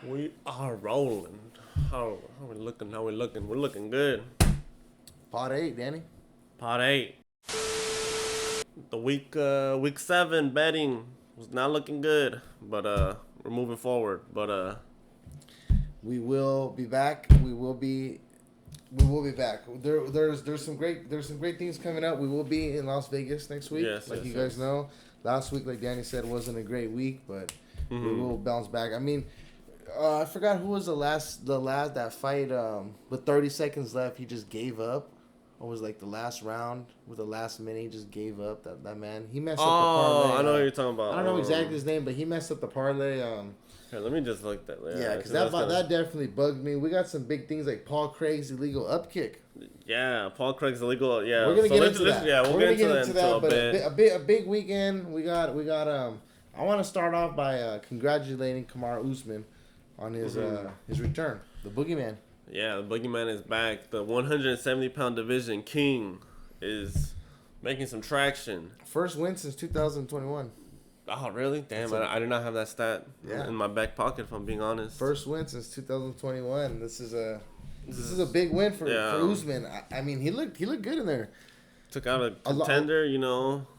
We are rolling. How we looking? How we looking? We're looking good. Pot 8, Danny. Pot 8. The week 7 betting was not looking good, but we're moving forward. But we will be back. We will be back. There's some great things coming up. We will be in Las Vegas next week. Yes, you guys know. Last week, like Danny said, wasn't a great week, but we will bounce back. I mean, I forgot who was the last that fight. With 30 seconds left, he just gave up. Or was like the last round with the last minute, he just gave up. That man, he messed up the parlay. I know what you're talking about. I don't know exactly his name, but he messed up the parlay. Here, let me just look that. Yeah, because that definitely bugged me. We got some big things like Paul Craig's illegal upkick. Yeah, Paul Craig's illegal. Yeah, we're gonna get into that. Yeah, we'll get into that a bit. A big weekend. We got. I want to start off by congratulating Kamaru Usman on his return. The Boogeyman. Yeah, the Boogeyman is back. The 170-pound division king is making some traction. First win since 2021. Oh, really? Damn, I did not have that stat in my back pocket, if I'm being honest. First win since 2021. This is a big win for Usman. I mean, he looked good in there. Took out a contender,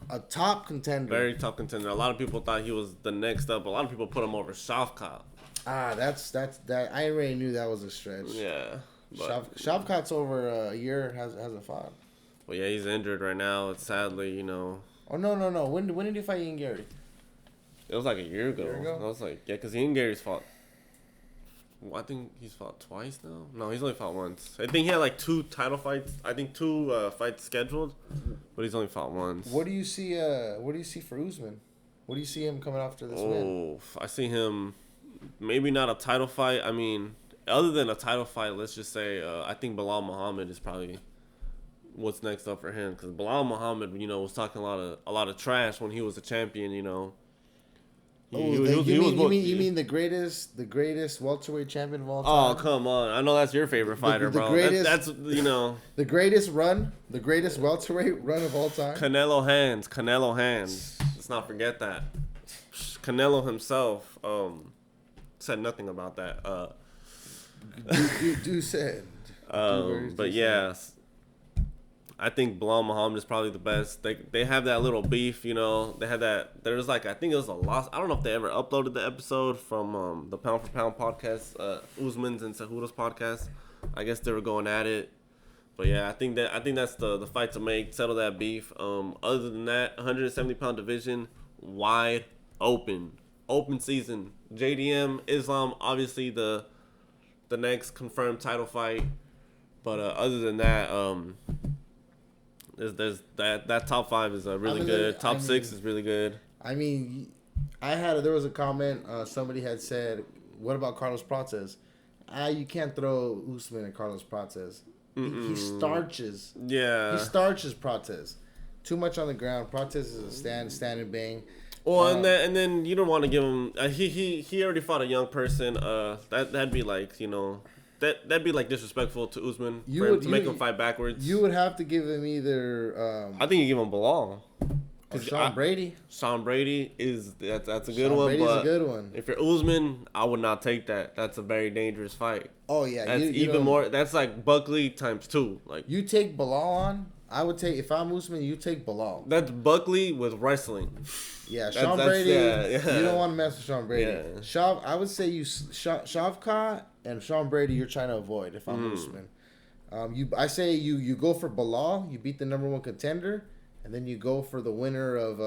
A top contender. Very top contender. A lot of people thought he was the next up. A lot of people put him over Shavkat. That's I already knew that was a stretch. Yeah. Shavkat's over a year hasn't fought. Well, yeah, he's injured right now. It's sadly, Oh no. When did he fight Ian Gary? It was like a year ago. I was like, yeah, because Ian Gary's fought. I think he's fought twice now. No, he's only fought once. I think he had like 2 title fights. I think 2 fights scheduled, but he's only fought once. What do you see? What do you see for Usman? What do you see him coming after this win? I see him. Maybe not a title fight. I mean, other than a title fight, let's just say I think Belal Muhammad is probably what's next up for him, because Belal Muhammad, was talking a lot of trash when he was a champion. You mean the greatest welterweight champion of all time? Oh, come on! I know that's your favorite fighter, bro. That's the greatest welterweight run of all time. Canelo hands. Let's not forget that. Canelo himself said nothing about that. But yeah, I think Belal Muhammad is probably the best. They have that little beef, They had that. There's I think it was a loss. I don't know if they ever uploaded the episode from the Pound for Pound podcast, Usman's and Cejudo's podcast. I guess they were going at it. But yeah, I think that's the fight to make, settle that beef. Other than that, 170-pound division, wide open season. JDM, Islam, obviously the next confirmed title fight. But other than that, there's that top 5 is really good. Top 6 is really good. I mean, there was a comment. Somebody had said, "What about Carlos Prates?" You can't throw Usman and Carlos Prates. He starches. Yeah, he starches Prates. Too much on the ground. Prates is a stand and bang. Well, and then you don't want to give him. He already fought a young person. That'd be like that'd be like disrespectful to Usman to make him fight backwards. You would have to give him either. I think you give him Belal. Sean Brady. Sean Brady that's a good Sean one. Brady's but a good one. If you're Usman, I would not take that. That's a very dangerous fight. Oh yeah, that's even more. That's like Buckley times 2. Like you take Belal on. I would take, if I'm Usman, you take Belal. That's Buckley with wrestling. Yeah, Sean Brady. You don't want to mess with Sean Brady. Yeah. I would say Shavkat and Sean Brady. You're trying to avoid if I'm Usman. I say you go for Belal. You beat the number 1 contender, and then you go for the winner of.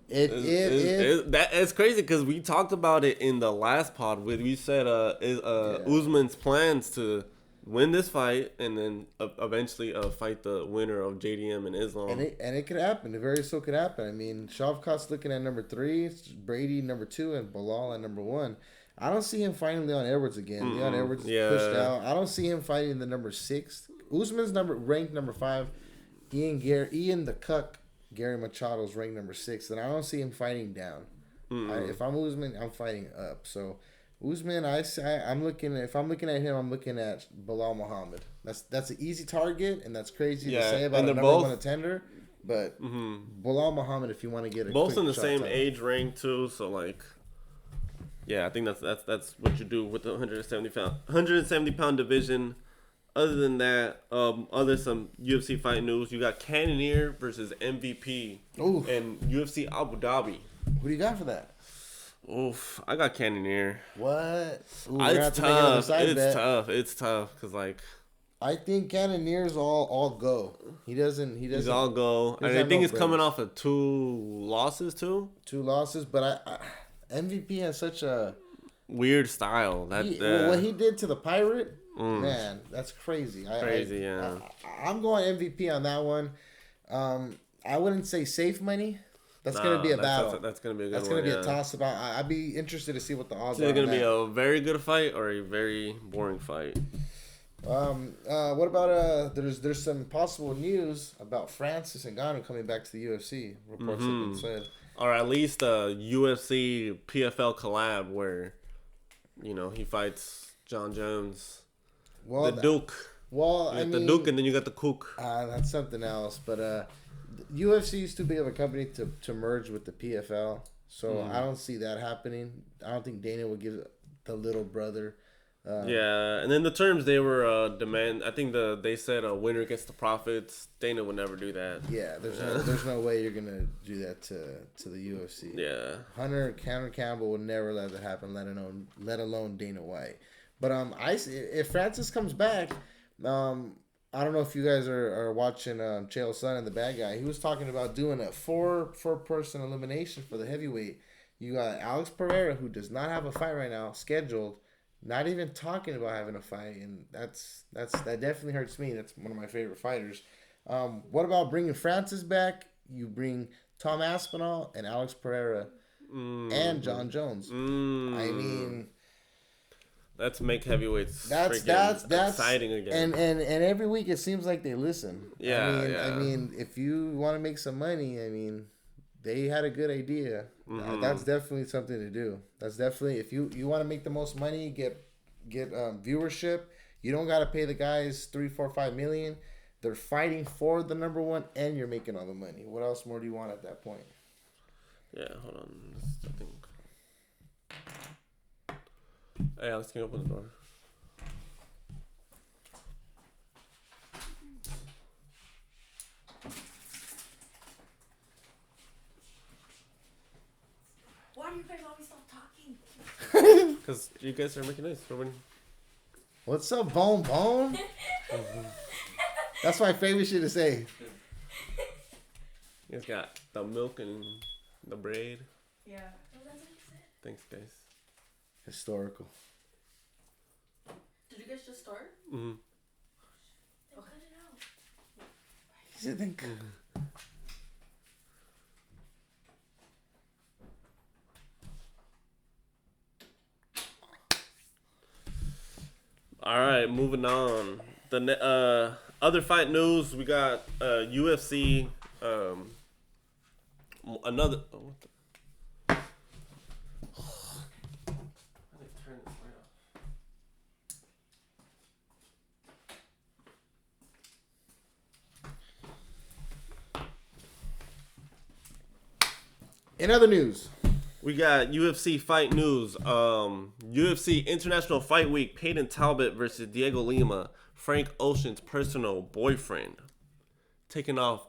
It's crazy because we talked about it in the last pod. We said Usman's plans to win this fight and then eventually fight the winner of JDM and Islam. And it could happen. It very so could happen. I mean, Shavkat's looking at number 3, Brady number 2, and Belal at number 1. I don't see him fighting Leon Edwards again. Leon Edwards is pushed out. I don't see him fighting the number 6. Usman's ranked number 5. Ian the Cuck, Gary Machado's ranked number 6. And I don't see him fighting down. If I'm Usman, I'm fighting up. So Usman, I'm looking at him, I'm looking at Belal Muhammad. That's an easy target, and that's crazy to say about a number 1 contender. But Belal Muhammad, if you want to get a both quick in the shot same title. age range too, so Yeah, I think that's what you do with the 170 pound division. Other than that, some UFC fight news. You got Cannonier versus MVP and UFC Abu Dhabi. Who do you got for that? Oof, I got Cannonier. What? Ooh, it's tough. It's tough because like. I think Cannonier's all go. He doesn't. He's all go. I think he's coming off of 2 losses too. 2 losses, but MVP has such a weird style. What he did to the Pirate, man, that's crazy. Yeah. I'm going MVP on that one. I wouldn't say safe money. That's gonna be a battle. That's gonna be a good one. That's gonna be a toss-up. I'd be interested to see what the odds are. Is it gonna be a very good fight or a very boring fight? What about there's some possible news about Francis Ngannou coming back to the UFC. Reports have been said. Or at least a UFC PFL collab where, he fights John Jones. Well, the Duke. Well, the Duke and then you got the Cook. That's something else. But UFC is too big of a company to merge with the PFL. So I don't see that happening. I don't think Dana would give the little brother. And then the terms they were demand. I think they said a winner gets the profits. Dana would never do that. Yeah, there's no way you're gonna do that to the UFC. Yeah, Hunter Campbell would never let that happen. Let alone Dana White. But if Francis comes back, I don't know if you guys are watching Chael Sonnen and the Bad Guy. He was talking about doing a 4-person elimination for the heavyweight. You got Alex Pereira, who does not have a fight right now scheduled. Not even talking about having a fight, and that definitely hurts me. That's one of my favorite fighters. What about bringing Francis back? You bring Tom Aspinall and Alex Pereira and John Jones. I mean, let's make heavyweights. That's exciting again. And every week it seems like they listen. Yeah, I mean, if you want to make some money, I mean, they had a good idea. That's definitely something to do. That's definitely, if you want to make the most money, get viewership. You don't got to pay the guys $3, $4, $5 million. They're fighting for the number one, and you're making all the money. What else more do you want at that point? Yeah, hold on. I think. Hey, Alex, can you open the door? Why do you guys always stop talking? Because you guys are making noise. What's up, Bone? That's my favorite shit to say. You guys got the milk and the braid. Yeah. Oh, that's what you said. Thanks, guys. Historical. Did you guys just start? Mm-hmm. Cut it out. He said then. All right, moving on. The other fight news, we got UFC. Another. Oh, what the? How do I turn this right off? In other news, we got UFC fight news. UFC International Fight Week. Payton Talbott versus Diego Lima. Frank Ocean's personal boyfriend. Taking a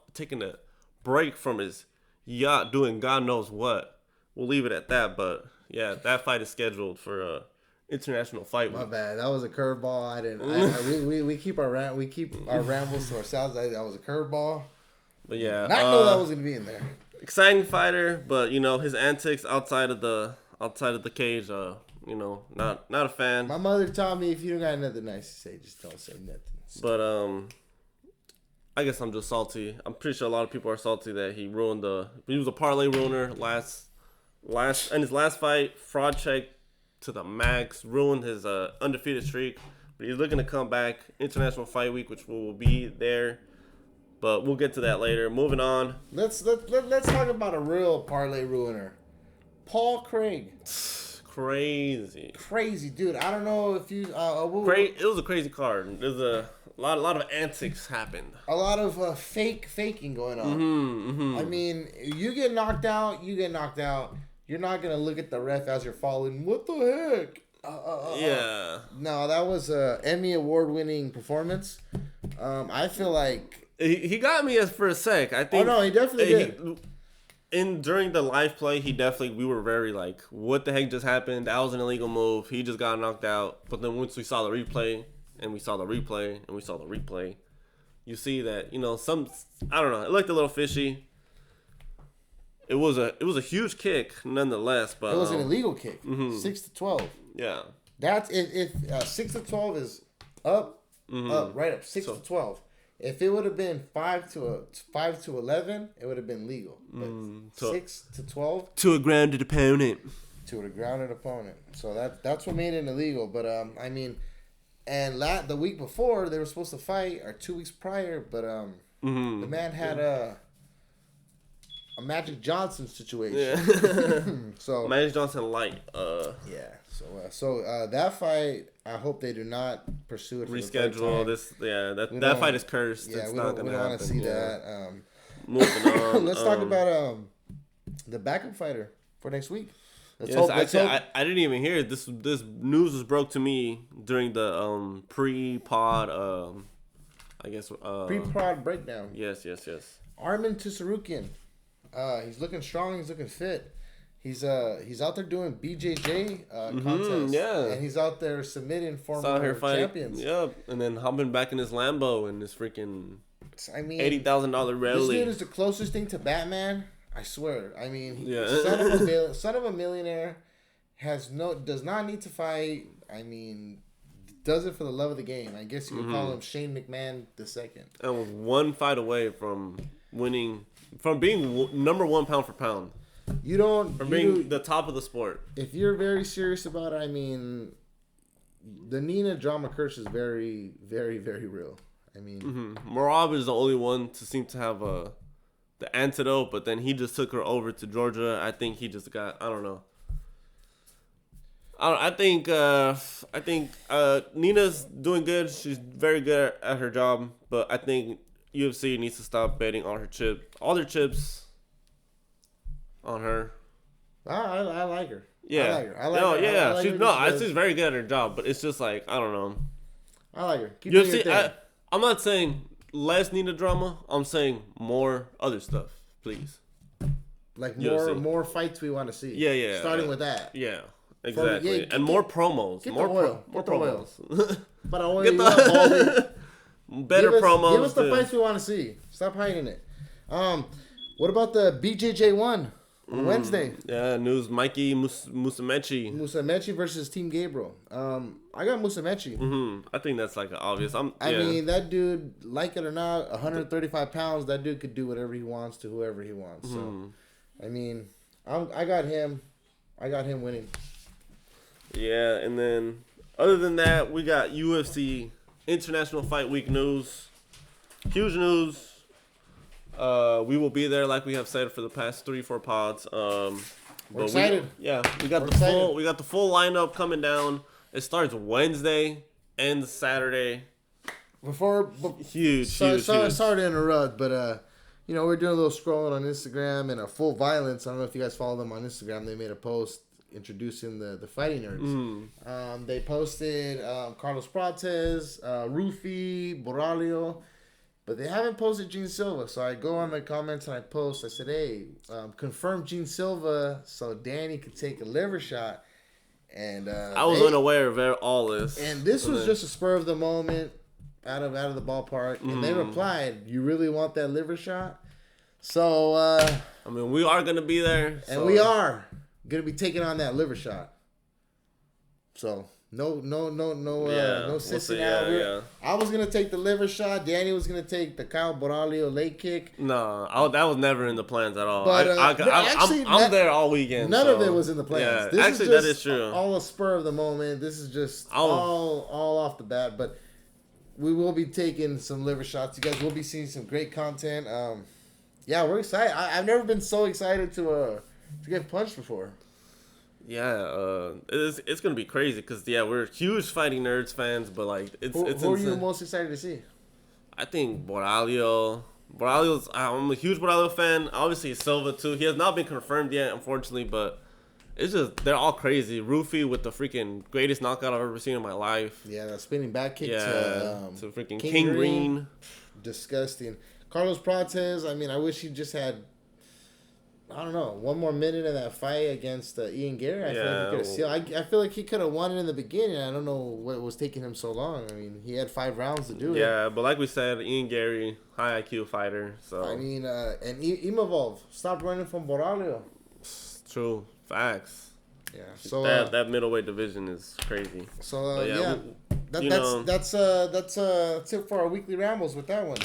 break from his yacht, doing God knows what. We'll leave it at that. But yeah, that fight is scheduled for International Fight Week. My bad. That was a curveball. I didn't. We keep our rambles to ourselves. That was a curveball. But yeah, not know that was gonna be in there. Exciting fighter, but his antics outside of the cage, not a fan. My mother taught me if you don't got nothing nice to say, just don't say nothing. But I guess I'm just salty. I'm pretty sure a lot of people are salty that he was a parlay ruiner in his last fight, fraud check to the max, ruined his undefeated streak. But he's looking to come back International Fight Week, which will be there. But we'll get to that later. Moving on. Let's talk about a real parlay ruiner. Paul Craig. Crazy, dude. I don't know if you... it was a crazy card. There's a lot of antics happened. A lot of faking going on. I mean, you get knocked out. you're not gonna look at the ref as you're falling. What the heck? Yeah. No, that was a Emmy award-winning performance. I feel like he got me for a sec. I think. Oh no, he definitely did. During the live play, we were very like, what the heck just happened? That was an illegal move. He just got knocked out. But then once we saw the replay, and we saw the replay, you see that, I don't know, it looked a little fishy. It was a huge kick nonetheless, but it was an illegal kick. 6-12. Yeah. That's if 6-12 is up, right up 6-12. If it would have been 5-11, it would have been legal. But 6-12 to a grounded opponent. So that's what made it illegal. But I mean, and the week before they were supposed to fight, or 2 weeks prior, but the man had a Magic Johnson situation. Yeah. So Magic Johnson light. Yeah. So that fight, I hope they do not pursue it. Reschedule this. Yeah, that fight is cursed. Yeah, it's we not don't gonna want to see that. Moving on. Let's talk about the backup fighter for next week. Let's hope. I didn't even hear it. This news was broke to me during the pre-pod. I guess pre-pod breakdown. Yes. Arman Tsarukian. He's looking strong. He's looking fit. He's out there doing BJJ contests. Yeah. And he's out there submitting former champions. Yep. And then hopping back in his Lambo and his freaking $80,000 Raulian. This dude is the closest thing to Batman. I swear. I mean, son of a millionaire, does not need to fight. I mean, does it for the love of the game. I guess you could call him Shane McMahon II. And was one fight away from winning, from being number one pound for pound. Being the top of the sport. If you're very serious about it, I mean, the Nina drama curse is very, very, very real. I mean, Marab is the only one to seem to have the antidote, but then he just took her over to Georgia. I think he just got, I don't know. I think Nina's doing good. She's very good at her job, but I think UFC needs to stop betting on all their chips on her. I like her. Yeah. I like her. She's very good at her job, but it's just like, I don't know. I like her. Keep doing your thing. I'm not saying less Nina drama. I'm saying more other stuff, please. Like more fights we want to see. Yeah. Starting with that. Yeah, exactly. And more promos. More promos. But I want get the better promos. Give us the fights we want to see. Stop hiding it. What about the BJJ one on Wednesday? Yeah, news. Mikey Musumeci. Musumeci versus Team Gabriel. I got Musumeci. I think that's like obvious. I mean, that dude, like it or not, 135 pounds. That dude could do whatever he wants to whoever he wants. So, I mean, I got him. I got him winning. Yeah, and then other than that, we got UFC International Fight Week news. Huge news. We will be there, like we have said for the past 3-4 pods. We're excited. We got the full lineup coming down. It starts Wednesday, ends Saturday. Huge. Sorry to interrupt, but we're doing a little scrolling on Instagram and Full Violence. I don't know if you guys follow them on Instagram. They made a post introducing the fighting nerds. They posted Carlos Prates, Rufy, Borralio. But they haven't posted Gene Silva. So I go on the comments and I post. I said, hey, confirm Gene Silva so Danny could take a liver shot. And I was unaware of all this. And this was just a spur of the moment out of the ballpark. And they replied, you really want that liver shot? So, I mean, we are going to be there. And we are going to be taking on that liver shot. So... No sissing out. I was gonna take the liver shot. Danny was gonna take the Kyle Borralio leg kick. No, that was never in the plans at all. But I'm there all weekend. None of it was in the plans. Yeah, that is true. All a spur of the moment. This is just all off the bat. But we will be taking some liver shots. You guys will be seeing some great content. We're excited. I've never been so excited to get punched before. Yeah, it's gonna be crazy because we're huge Fighting Nerds fans, but like who are you most excited to see? I think Borralio. I'm a huge Borralio fan. Obviously Silva too. He has not been confirmed yet, unfortunately, but It's just they're all crazy. Rufy with the freaking greatest knockout I've ever seen in my life. Yeah, that spinning back kick to freaking King Green. Disgusting. Carlos Prates, I mean, I wish he just had, I don't know, one more minute in that fight against Ian Gary. I feel like he could have sealed. I feel like he could have won it in the beginning. I don't know what was taking him so long. I mean, he had 5 rounds to do it. Yeah, but like we said, Ian Gary, high IQ fighter. So I mean, and Imavov stopped running from Borralho. True. Facts. Yeah. So that middleweight division is crazy. So yeah. That's it for our weekly rambles with that one.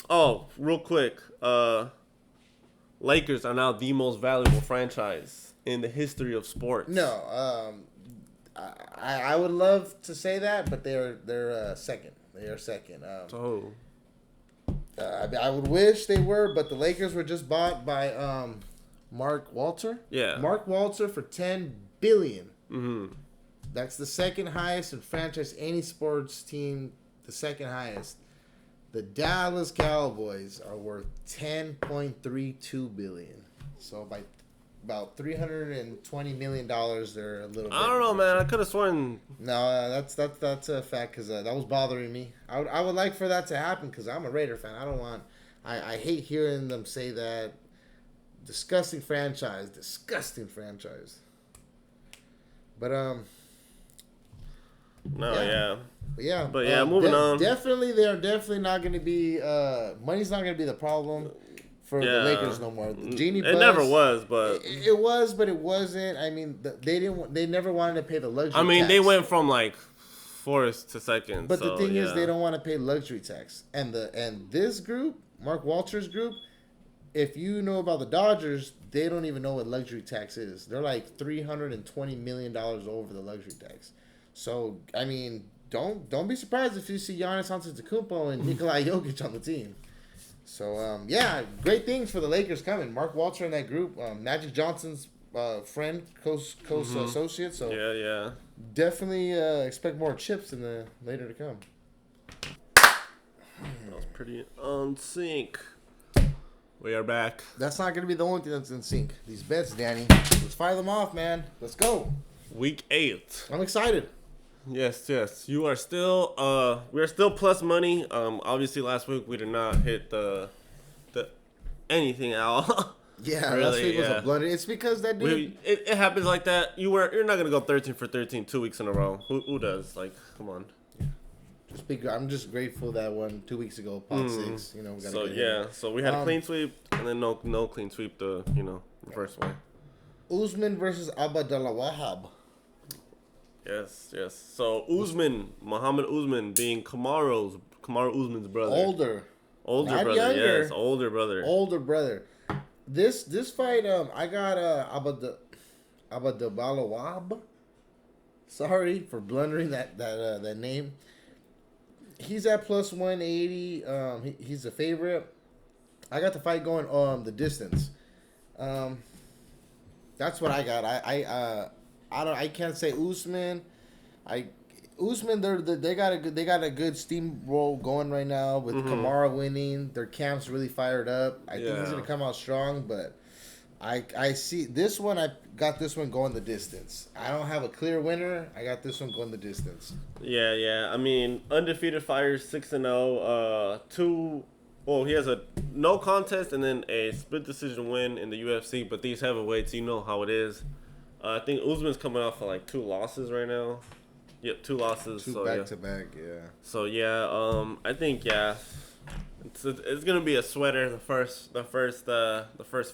Oh, real quick. Lakers are now the most valuable franchise in the history of sports. No, I would love to say that, but they're second. They are second. I would wish they were, but the Lakers were just bought by Mark Walter. Yeah. Mark Walter for $10 billion. Mm-hmm. That's the second highest in franchise any sports team. The second highest. The Dallas Cowboys are worth $10.32 billion. So by about $320 million, they're a little bit. I don't know, man. I could have sworn. No, that's a fact because that was bothering me. I would like for that to happen because I'm a Raider fan. I don't want. I hate hearing them say that. Disgusting franchise. But No, yeah. But moving on. Definitely, they are definitely not going to be. Money's not going to be the problem for the Lakers no more. Genie Bus, it never was, but it was, but it wasn't. I mean, they never wanted to pay the luxury. I mean, tax. they went from like fourth to second. But the thing is, they don't want to pay luxury tax. And this group, Mark Walter's group, if you know about the Dodgers, they don't even know what luxury tax is. They're like $320 million over the luxury tax. So, I mean, don't be surprised if you see Giannis Antetokounmpo and Nikola Jokic on the team. So, great things for the Lakers coming. Mark Walter in that group, Magic Johnson's friend, close associate. So, definitely expect more chips in the later to come. That was pretty on sync. We are back. That's not going to be the only thing that's in sync. These bets, Danny. Let's fire them off, man. Let's go. Week 8. I'm excited. Yes. You are still we are still plus money. Obviously last week we did not hit the anything out. Yeah, really, last week was a blunder. It's because that dude it happens like that. You're not going to go 13 for 13 2 weeks in a row. Who does? Like, come on. I'm just grateful that one 2 weeks ago, pot 6. You know, we got so we had a clean sweep and then no clean sweep the first way. Usman versus Abdullah Wahab. Yes. So Muhammad Usman being Kamaru Usman's brother. Older brother. Younger. Yes, older brother. Older brother. This fight, I got Abdullah Wahab. Sorry for blundering that name. He's at plus 180. He's a favorite. I got the fight going the distance. That's what I got. I can't say Usman. Usman they got a good steamroll going right now with Kamara winning. Their camp's really fired up. I think he's gonna come out strong, but I see this one. I got this one going the distance. I don't have a clear winner. I got this one going the distance. Yeah. I mean, undefeated fighter, 6-0. He has a no contest and then a split decision win in the UFC. But these heavyweights, you know how it is. I think Usman's coming off of like 2 losses right now. Yep, 2 losses. Two back to back, yeah. So I think it's gonna be a sweater. The first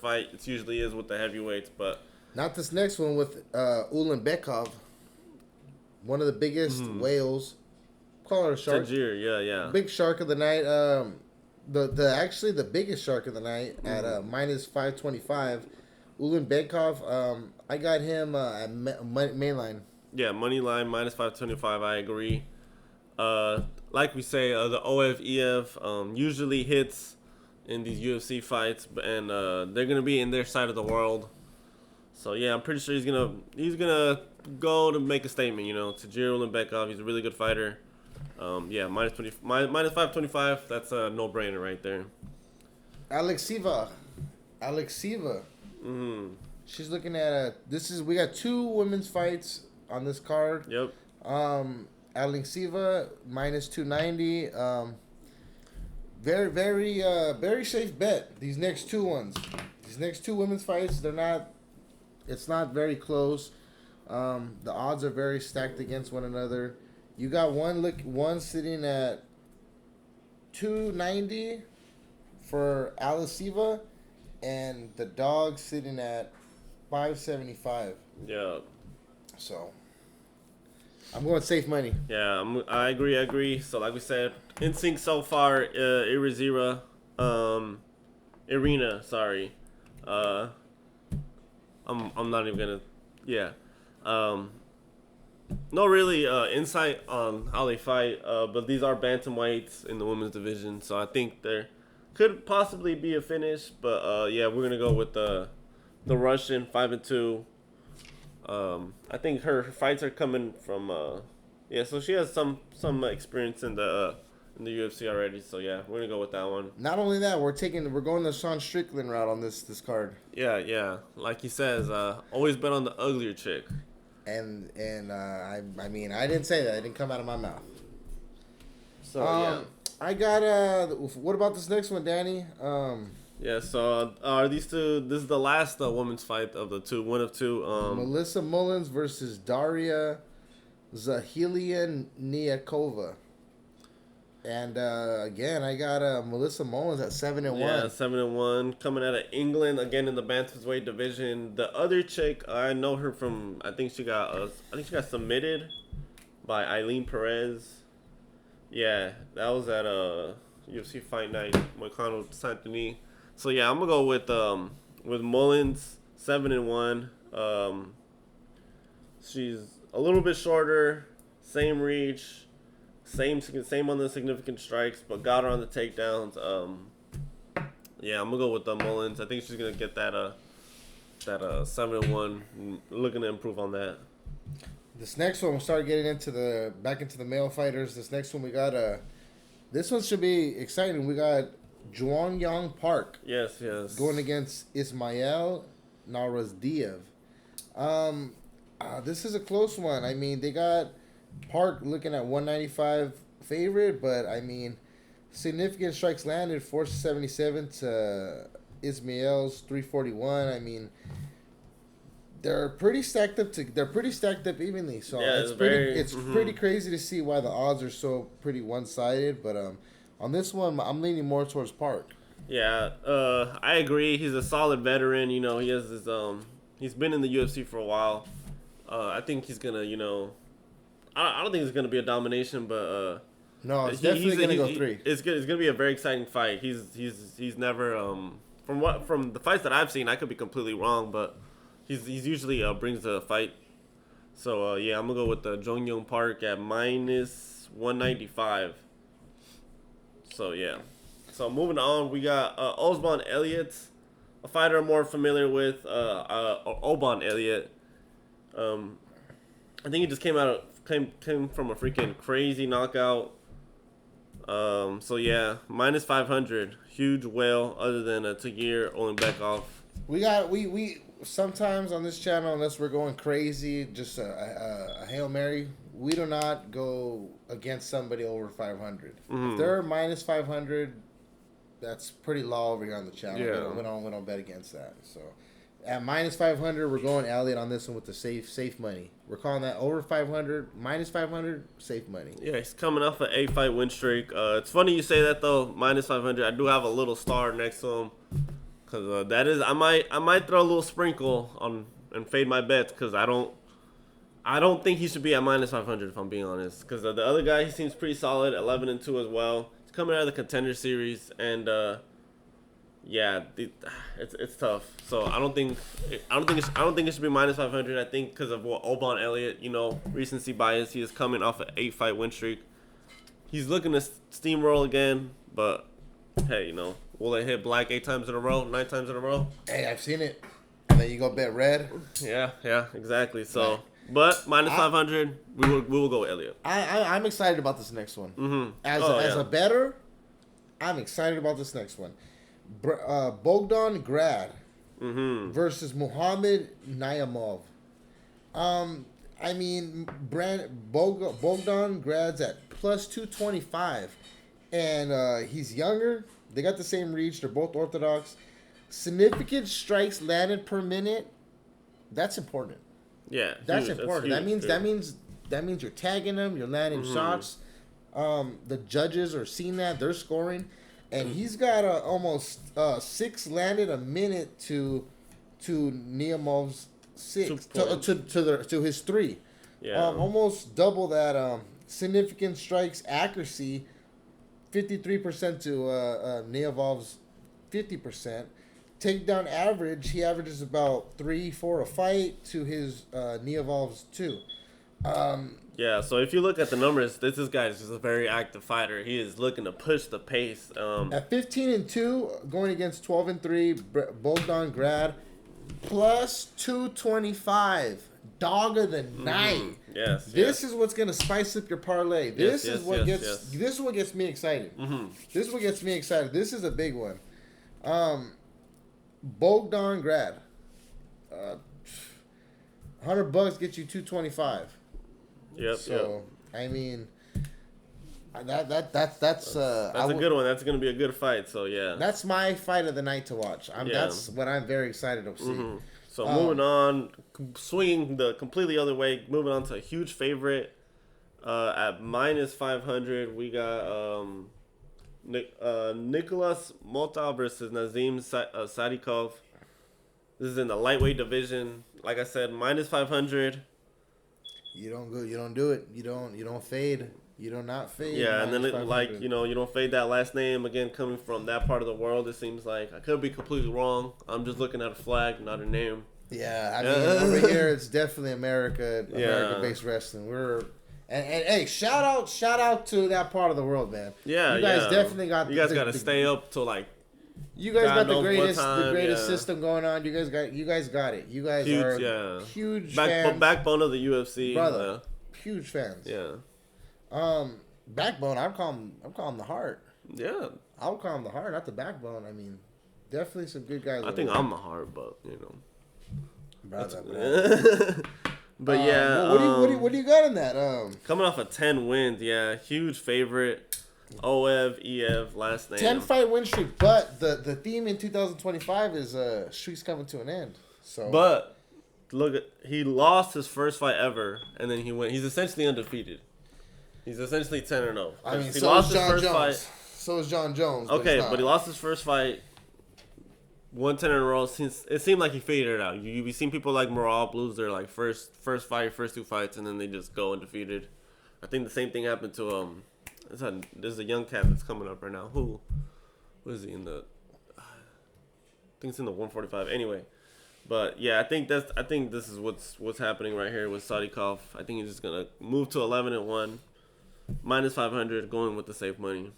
fight. It usually is with the heavyweights, but not this next one with Ulanbekov, one of the biggest whales. Call her a shark. Tangier, yeah. Big shark of the night. The biggest shark of the night at minus 525. Ulanbekov. I got him at main line. Yeah, money line minus 525. I agree. Like we say, the OFEF usually hits in these UFC fights, and they're gonna be in their side of the world. So yeah, I'm pretty sure he's gonna go to make a statement. Tajir Ulanbekov, he's a really good fighter. Minus 525. That's a no-brainer right there. Alex Siva. She's looking at we got 2 women's fights on this card. Yep. Alexiva minus 290. Very, very, very safe bet. These next 2 ones. These next 2 women's fights, it's not very close. The odds are very stacked against one another. You got one sitting at 290 for Alexiva, and the dog sitting at 575. Yeah. So I'm going safe money. Yeah, I agree. So like we said, in sync so far. Irina. Sorry. I'm not even gonna. Yeah. No really insight on how they fight. But these are bantamweights in the women's division, so I think there could possibly be a finish. But yeah, we're gonna go with the Russian 5-2. I think her fights are coming from so she has some experience in the UFC already, so yeah, we're gonna go with that one. Not only that, we're going the Sean Strickland route on this card. Yeah, like he says, always bet on the uglier chick. And I mean, I didn't say that. It didn't come out of my mouth. So yeah, I got what about this next one, Danny? Yeah, so are these 2? This is the last women's fight of the 2, one of 2. Melissa Mullins versus Daria Zahilian-Niakova. And again, I got Melissa Mullins at 7-1. Yeah, 7-1, coming out of England again in the bantamweight division. The other chick, I know her from. I think she got submitted by Eileen Perez. Yeah, that was at UFC Fight Night, Moicano Saint Denis. So yeah, I'm gonna go with Mullins, 7-1. She's a little bit shorter, same reach, same on the significant strikes, but got her on the takedowns. Yeah, I'm gonna go with Mullins. I think she's gonna get that 7-1. Looking to improve on that. This next one, we'll start getting back into the male fighters. This next one, we got this one should be exciting. We got Juan Young Park. Yes. Going against Ismail Narazdiev. This is a close one. I mean, they got Park looking at 195 favorite, but I mean, significant strikes landed, 477 to Ismail's 341. I mean, they're pretty stacked up evenly. So yeah, it's pretty crazy to see why the odds are so pretty one-sided, but on this one, I'm leaning more towards Park. Yeah, I agree. He's a solid veteran. You know, he has his he's been in the UFC for a while. I think he's gonna, I don't think it's gonna be a domination, but no, it's definitely gonna go 3. It's gonna be a very exciting fight. He's never from the fights that I've seen. I could be completely wrong, but he's usually brings the fight. So yeah, I'm gonna go with the Jong Young Park at minus 195. So yeah. So moving on, we got Usman Elliott, a fighter I'm more familiar with. Oban Elliott. I think he just came from a freaking crazy knockout. So yeah, minus 500, huge whale. Other than Tagir Olimbekov. We sometimes on this channel, unless we're going crazy, just a Hail Mary, we do not go against somebody over 500. Mm-hmm. If they're minus 500, that's pretty low over here on the channel. Yeah. We don't bet against that. So at minus 500, we're going Elliott on this one with the safe money. We're calling that over 500, minus 500, safe money. Yeah, he's coming off an 8-fight win streak. It's funny you say that though, minus 500. I do have a little star next to him. Cause that is, I might throw a little sprinkle on and fade my bets because I don't think he should be at minus 500 if I'm being honest. Because the other guy, he seems pretty solid, 11-2 as well. He's coming out of the Contender Series, and yeah, it's tough. So I don't think it should be minus 500. I think because of what Oban Elliott, recency bias, he is coming off an 8-fight win streak. He's looking to steamroll again, but hey, will it hit black 8 times in a row, 9 times in a row? Hey, I've seen it. And then you go bet red. Yeah, exactly. So, but minus 500, we will go with Elliott. I'm excited about this next one. Mm-hmm. As a bettor, I'm excited about this next one. Bogdan Grad versus Muhammad Naimov. I mean, Bogdan Grad's at plus 225, and he's younger. They got the same reach. They're both orthodox. Significant strikes landed per minute. That's important. Yeah, that's important. That means you're tagging them. You're landing shots. The judges are seeing that. They're scoring, and he's got almost 6 landed a minute to Naimov's 6 to his 3. Yeah, almost double that. Significant strikes accuracy, 53% to Naimov's 50%. Takedown average, he averages about 3-4 a fight to his Naimov's 2. Yeah, so if you look at the numbers, this guy is just a very active fighter. He is looking to push the pace. At 15-2, going against 12-3, Bogdan Grad, plus 225. Dog of the night. Yes. This is what's gonna spice up your parlay. This is what gets me excited. This is what gets me excited. This is a big one. Bogdan Grad. $100 gets you 225. Yep. So I mean, that's a good one. That's gonna be a good fight. So yeah. That's my fight of the night to watch. That's what I'm very excited to see. So moving on, swinging the completely other way. Moving on to a huge favorite. At minus 500, we got Nicholas Mota versus Nazim Sadikov. This is in the lightweight division. Like I said, minus 500. You don't go. You don't do it. You don't fade. You do not fade. Yeah, and then you don't fade that last name again. Coming from that part of the world, it seems like I could be completely wrong. I'm just looking at a flag, not a name. Yeah, I mean over here it's definitely America-based wrestling. And hey, shout out to that part of the world, man. Yeah, you guys definitely got. You guys got to stay up to like. You guys got the greatest system going on. You guys got it. You guys are huge fans. Backbone of the UFC, brother. Huge fans. Yeah. Backbone. I'm calling the heart. Yeah. I'll call him the heart, not the backbone. I mean, definitely some good guys. I think I'm the heart, but brother. But yeah. What do you got in that? Coming off of 10 wins, yeah, huge favorite. EF last name. 10-fight win streak, but the theme in 2025 is streaks coming to an end. So, but look, he lost his first fight ever, and then he went. He's essentially undefeated. He's essentially 10-0. I mean, he lost his first fight. So is John Jones. Okay, but he lost his first fight. Won 10 in a row. Since it seemed like he figured it out. You've seen people like Morale lose their like first fight, first 2 fights, and then they just go undefeated. I think the same thing happened to There's a young cat that's coming up right now. Who is he in the? I think it's in the 145. Anyway, but yeah, I think this is what's happening right here with Sadikov. I think he's just gonna move to 11-1, minus 500, going with the safe money.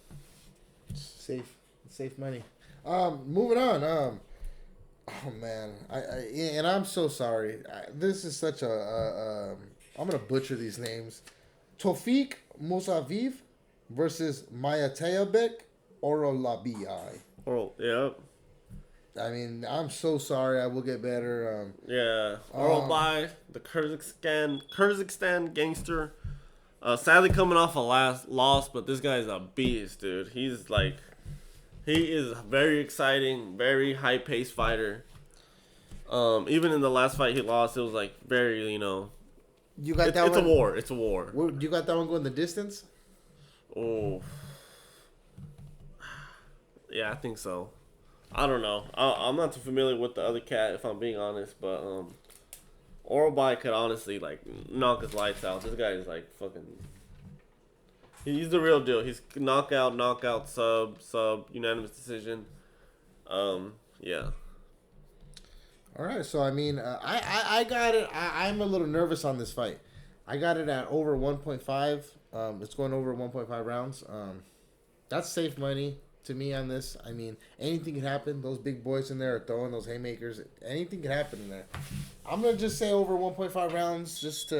Safe money. Moving on. Oh man, and I'm so sorry. This is such a. I'm gonna butcher these names. Tofik Musaviv versus Mayatayabek Orolabi. Yep. I mean, I'm so sorry. I will get better. Orolabi, the Kyrgyzstan gangster. Sadly coming off a loss, but this guy's a beast, dude. He is very exciting, very high-paced fighter. Even in the last fight he lost, it was like very, You got that one? It's a war. You got that one going the distance? Oh. Yeah, I think so. I don't know. I'm not too familiar with the other cat, if I'm being honest, but Orolbai could honestly knock his lights out. This guy is fucking. He's the real deal. He's knockout, sub, unanimous decision. Yeah. All right, so I mean, I got it. I'm a little nervous on this fight. I got it at over 1.5. It's going over 1.5 rounds. That's safe money to me on this. I mean, anything can happen. Those big boys in there are throwing those haymakers. Anything can happen in there. I'm gonna just say over 1.5 rounds, just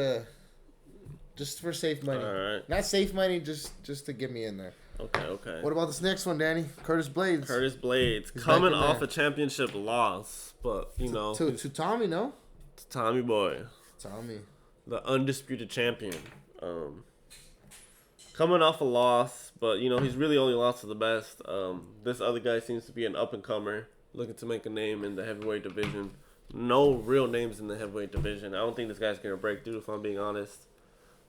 for safe money. All right. Not safe money, just to get me in there. Okay. What about this next one, Danny? Curtis Blades. Curtis Blades coming off a championship loss, but you know to Tommy, no? To Tommy boy. Tommy, the undisputed champion. Coming off a loss, but you know he's really only lost to the best. This other guy seems to be an up and comer, looking to make a name in the heavyweight division. No real names in the heavyweight division. I don't think this guy's gonna break through. If I'm being honest,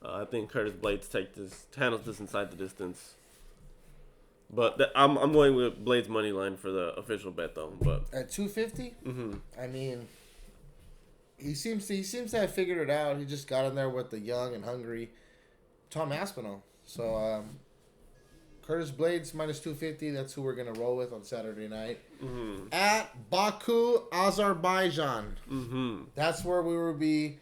I think Curtis Blades handles this inside the distance. But I'm going with Blades money line for the official bet though. But at 250, I mean, he seems to have figured it out. He just got in there with the young and hungry Tom Aspinall. So Curtis Blades minus 250. That's who we're gonna roll with on Saturday night at Baku, Azerbaijan. That's where we will be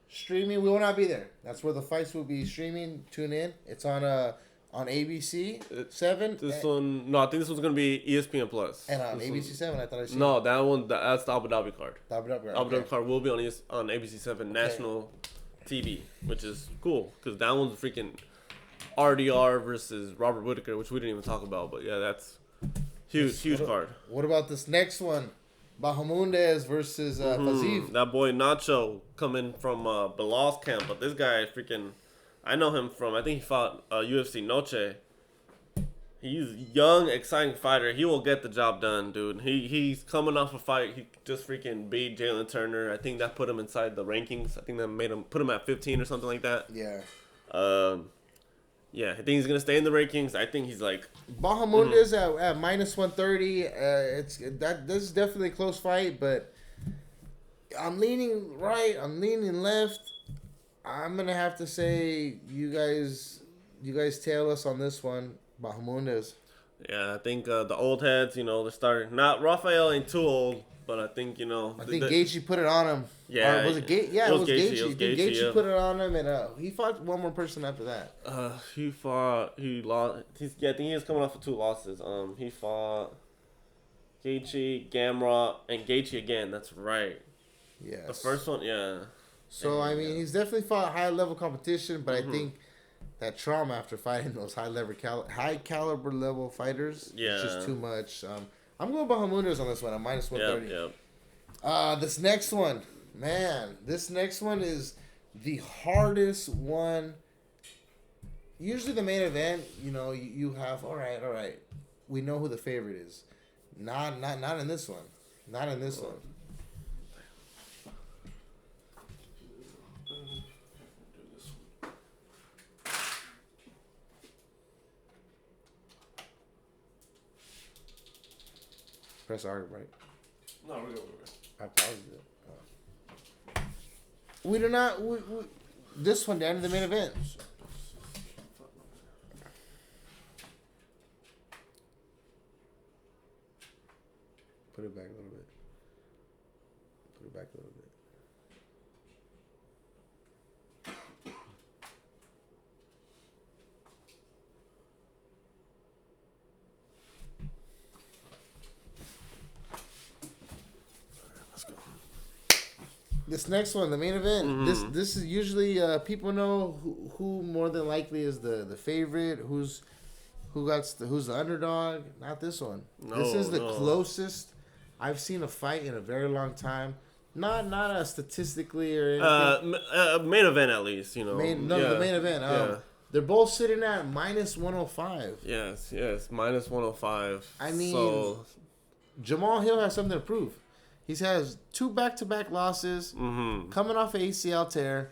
streaming. We will not be there. That's where the fights will be streaming. Tune in. It's on ABC 7. I think this one's gonna be ESPN Plus. And on ABC 7, I thought I seen. No, that's the Abu Dhabi card. The Abu Dhabi card. Abu Dhabi card will be on ABC 7 national TV, which is cool because that one's freaking RDR versus Robert Whittaker, which we didn't even talk about. But yeah, that's huge card. What about this next one? Bahamundes versus Faziev. That boy Nacho coming from Bilal's camp, but this guy freaking, I know him from, I think he fought UFC Noche. He's a young, exciting fighter. He will get the job done, dude. He's coming off a fight. He just freaking beat Jalen Turner. I think that put him inside the rankings. I think that put him at 15 or something like that. Yeah. Yeah, I think he's gonna stay in the rankings. I think he's like Bahamundes at minus 130. This is definitely a close fight, but I'm leaning right. I'm leaning left. I'm gonna have to say you guys tail us on this one, Bahamundes. Yeah, I think the old heads, you know, they're starting. Not Rafael ain't too old, but I think you know. I think Gaethje put it on him. Yeah, or was it Gaethje? Yeah, it was Gaethje. Gaethje put it on him, and he fought one more person after that. He lost. I think he was coming off of 2 losses. He fought Gaethje, Gamrot, and Gaethje again. That's right. Yeah. The first one, yeah. So I mean, he's definitely fought high level competition, but I think that trauma after fighting those high caliber level fighters is just too much. I'm going Bahamundes on this one. I'm minus 130. Yep. This next one, man. This next one is the hardest one. Usually the main event, you know, you have all right. We know who the favorite is. Not in this one. Not in this one. Press R, right? No, we're good. I paused it. We do not. This one down to the main event. Put it back a little bit. This next one, the main event. This is usually people know who more than likely is the favorite. Who's the underdog? Not this one. This is the closest I've seen a fight in a very long time. Not statistically or anything. Main event at least, you know. The main event. They're both sitting at minus 105. Yes, minus 105. I mean, Jamal Hill has something to prove. He has 2 back-to-back losses, coming off an ACL tear.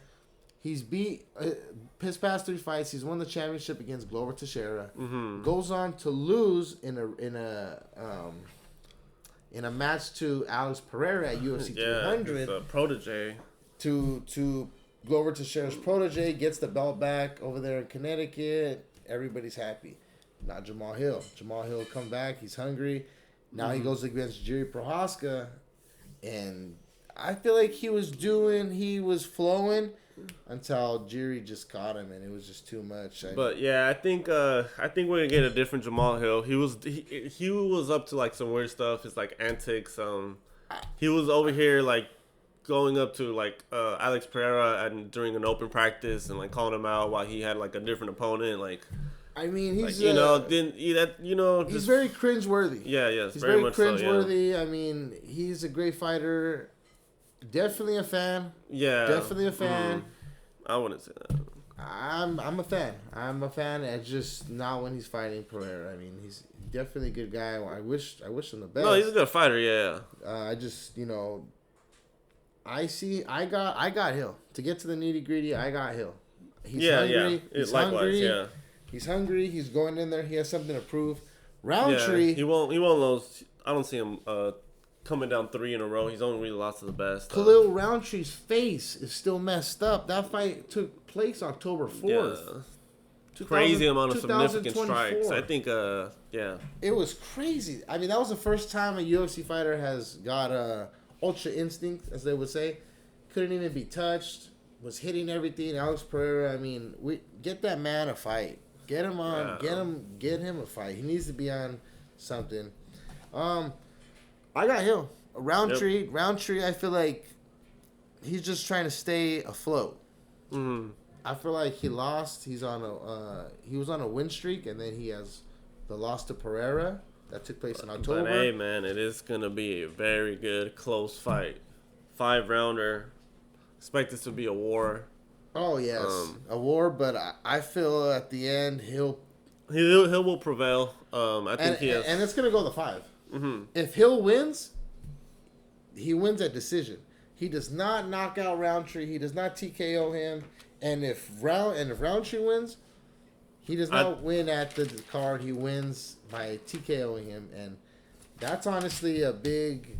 He's beat his past 3 fights. He's won the championship against Glover Teixeira. Goes on to lose in a match to Alex Pereira at UFC 300. Yeah, protege. To Glover Teixeira's protege, gets the belt back over there in Connecticut. Everybody's happy. Not Jamal Hill. Jamal Hill come back. He's hungry. Now he goes against Jiri Prochazka. And I feel like he was flowing until Jiri just caught him, and it was just too much. But yeah, I think we're gonna get a different Jamal Hill. He was up to like some weird stuff. His like antics. He was over here like going up to like Alex Pereira and during an open practice and like calling him out while he had like a different opponent. Like I mean, he's he's very cringeworthy. Yeah, he's very much cringeworthy. So, yeah. I mean, he's a great fighter. Definitely a fan. Yeah, definitely a fan. I wouldn't say that. I'm a fan. I'm a fan. It's just not when he's fighting Pereira. I mean, he's definitely a good guy. I wish him the best. No, he's a good fighter. Yeah. I just I got Hill to get to the nitty gritty. I got Hill. He's hungry. He's hungry. Yeah. He's hungry. He's going in there. He has something to prove. Rountree. Yeah, he won't lose. I don't see him coming down 3 in a row. He's only really lost to the best. Khalil Rountree's face is still messed up. That fight took place October 4th. Yeah. Crazy amount of significant strikes. I think, yeah. It was crazy. I mean, that was the first time a UFC fighter has got ultra instinct, as they would say. Couldn't even be touched. Was hitting everything. Alex Pereira, I mean, get that man a fight. Get him on. Yeah. Get him a fight. He needs to be on something. I got Hill. Rountree. Yep. Rountree, I feel like he's just trying to stay afloat. Mm-hmm. I feel like he lost. He was on a win streak, and then he has the loss to Pereira that took place in October. But hey, man, it is gonna be a very good close fight. 5-rounder. Expect this to be a war. Oh yes, a war. But I feel at the end Hill will prevail. I think he has, and it's gonna go to 5. Mm-hmm. If Hill wins, he wins at decision. He does not knock out Rountree. He does not TKO him. And if Rountree wins, he does not win at the card. He wins by TKOing him, and that's honestly a big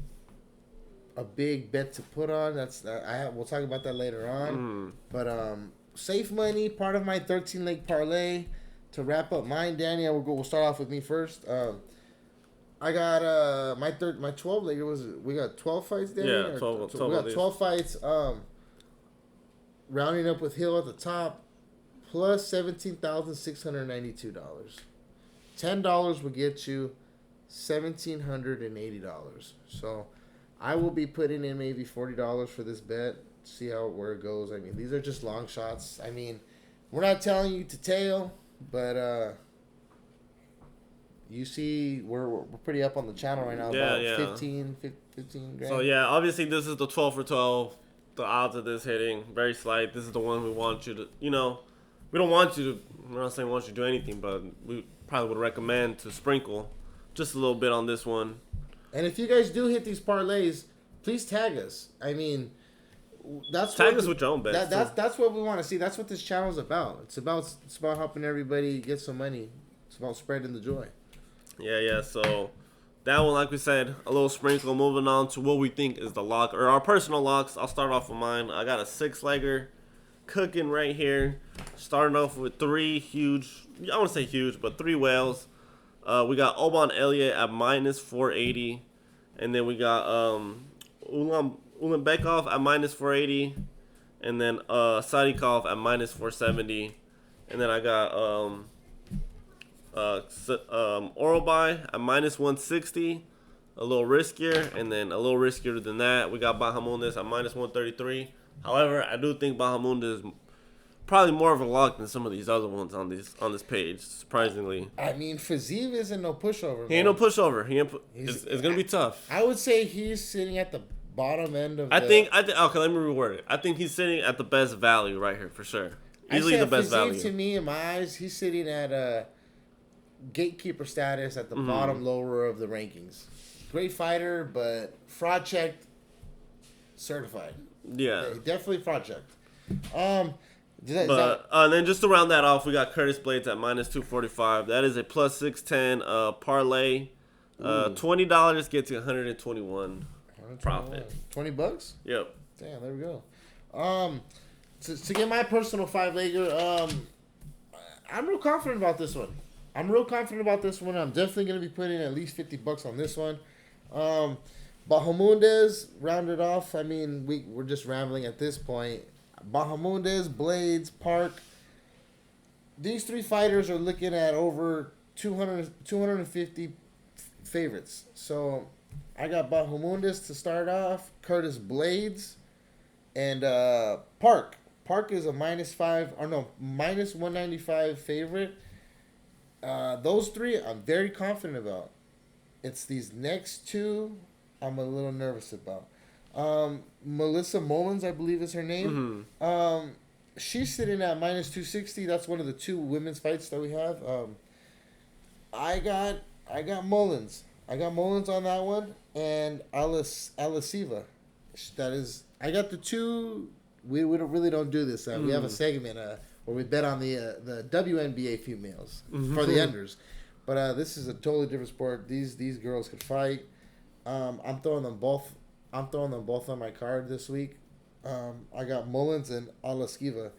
bet to put on. We'll talk about that later on. But safe money, part of my 13-leg parlay. To wrap up mine, Danny, we'll start off with me first. I got my 12-legger. We got 12 fights, Danny? Yeah, 12. We got 12 fights. Rounding up with Hill at the top, plus $17,692. $10 will get you $1,780. So I will be putting in maybe $40 for this bet. See where it goes. I mean, these are just long shots. I mean, we're not telling you to tail, but you see we're pretty up on the channel right now. Yeah, about 15 grand. So yeah, obviously this is the 12 for 12. The odds of this hitting very slight. This is the one we want you to, we don't want you to, we're not saying we want you to do anything, but we probably would recommend to sprinkle just a little bit on this one. And if you guys do hit these parlays, please tag us. I mean, tag us with your own bets. That's what we want to see. That's what this channel is about. It's about helping everybody get some money. It's about spreading the joy. Yeah. So that one, like we said, a little sprinkle. Moving on to what we think is the lock, or our personal locks. I'll start off with mine. I got a 6-legger cooking right here. Starting off with 3 huge, I wouldn't say huge, but 3 whales. We got Oban Elliott at minus 480. And then we got Ulanbekov at minus 480. And then Sadikov at minus 470. And then I got Orobai at minus 160, a little riskier, and then a little riskier than that, we got Bahamundes at minus 133. However, I do think Bahamundes is probably more of a lock than some of these other ones on this page, surprisingly. I mean, Fiziev isn't no pushover. He ain't no pushover. It's gonna be tough. I would say he's sitting at the bottom end of. I think. Okay, let me reword it. I think he's sitting at the best value right here for sure. Easily the best value. To me, in my eyes, he's sitting at gatekeeper status at the bottom lower of the rankings. Great fighter, but fraud checked, certified. Yeah, definitely fraud checked. And then just to round that off, we got Curtis Blades at minus 245. That is a plus 610 parlay. $20 gets you 121 profit. $20? Yep. Damn, there we go. To get my personal 5-legger, I'm real confident about this one. I'm definitely going to be putting at least $50 on this one. Bahamundes rounded off. I mean, we're just rambling at this point. Bahamundes, Blades, Park. These 3 fighters are looking at over 250 favorites. So I got Bahamundes to start off, Curtis Blades, and Park. Park is a minus 195 favorite. Those three, I'm very confident about. It's these next two, I'm a little nervous about. Melissa Mullins, I believe is her name. Mm-hmm. She's sitting at minus 260. That's one of the two women's fights that we have. I got Mullins. I got Mullins on that one, and Alasiva. That is, I got the two. We really don't do this. We have a segment where we bet on the WNBA females for the unders. But this is a totally different sport. These girls could fight. I'm throwing them both. On my card this week. I got Mullins and Alaskiva.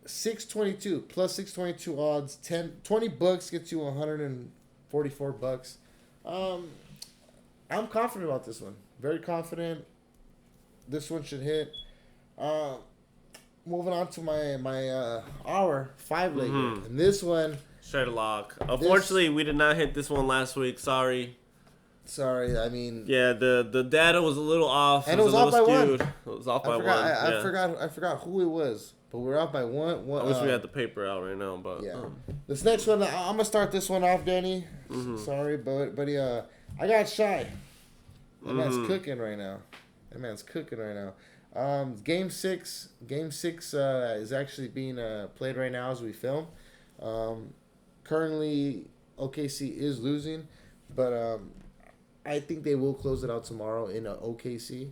622 plus 622 odds. $20 gets you $144. I'm confident about this one. Very confident. This one should hit. Moving on to my our 5-legger. And this one, straight lock. Unfortunately, we did not hit this one last week. Sorry. I mean, yeah, the data was a little off. And it was off by skewed. one. It was off by one. I forgot who it was, but we're off by one. I wish we had the paper out right now, but yeah. This next one, I'm gonna start this one off, Danny. Sorry, but I got Shy. That man's cooking right now. Game six is actually being played right now as we film. Currently, OKC is losing, but I think they will close it out tomorrow in OKC.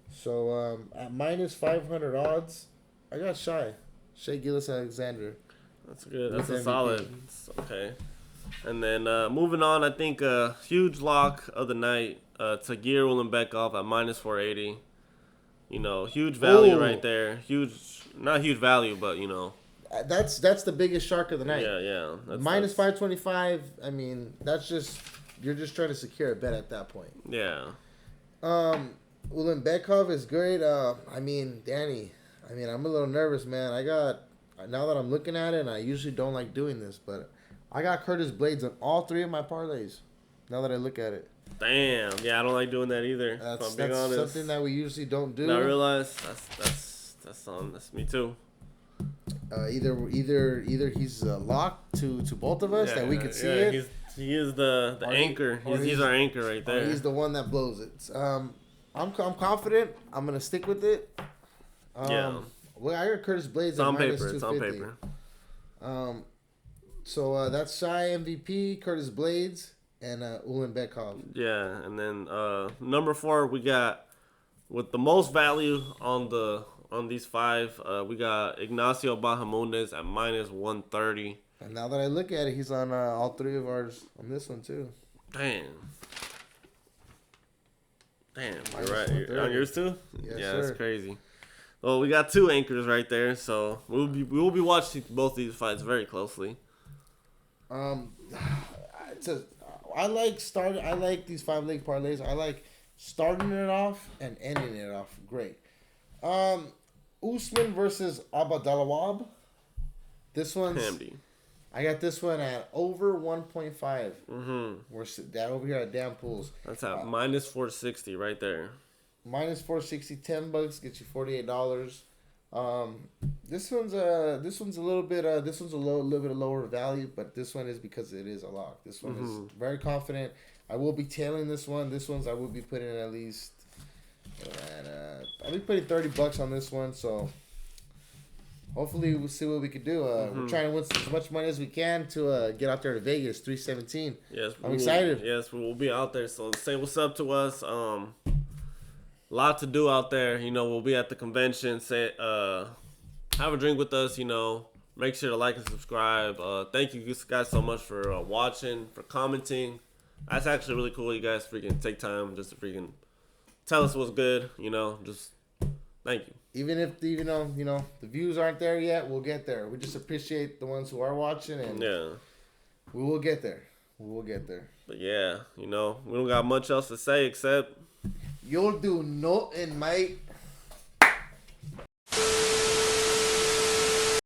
So at minus 500 odds, I got Shai Gilgeous-Alexander. That's good. That's a solid. Okay. And then moving on, I think a huge lock of the night, Tagir Ulanbekov at minus 480. You know, huge value right there. Not huge value, but you know. That's the biggest shark of the night. Yeah. Minus 525. I mean, that's just, you're just trying to secure a bet at that point. Yeah. Ulanbekov is great. I mean, Danny, I'm a little nervous, man. Now that I'm looking at it, and I usually don't like doing this, but I got Curtis Blades on all three of my parlays. Now that I look at it. Damn. Yeah, I don't like doing that either. That's something that we usually don't do. I realize that's me too. Either he's locked to both of us that we can see it. He is the anchor. He's our anchor right there. He's the one that blows it. I'm confident. I'm gonna stick with it. Well, I got Curtis Blades at minus 250. It's on paper. So that's Shy MVP, Curtis Blades, and Ulanbekov. Yeah, and then number 4 we got with the most value on these 5. We got Ignacio Bahamondes at minus 130. And now that I look at it, he's on all three of ours on this one too. Damn, you're right. You're on yours too? Yes, yeah, sir. That's crazy. Well, we got 2 anchors right there, so we will be watching both these fights very closely. I like these 5-leg parlays. I like starting it off and ending it off great. Usman versus Abadalawab. This one's Hamdi. I got this one at over 1.5. We're that over here at Dampulls. That's at minus 460 right there. Minus 460, $10 gets you $48. This one's a little bit little bit of lower value, but this one is because it is a lock. This one is very confident. I will be tailing this one. I will be putting at least I'll be putting $30 on this one, so hopefully we'll see what we can do. We're trying to win as much money as we can to get out there to Vegas, 317. Yes, I'm excited. Yes, we will be out there. So say what's up to us. Lot to do out there. You know, we'll be at the convention. Have a drink with us. You know, make sure to like and subscribe. Thank you guys so much for watching, for commenting. That's actually really cool. You guys freaking take time just to freaking tell us what's good. You know, just thank you. Even if the views aren't there yet, we'll get there. We just appreciate the ones who are watching, and we will get there. But yeah, we don't got much else to say except you'll do nothing, mate.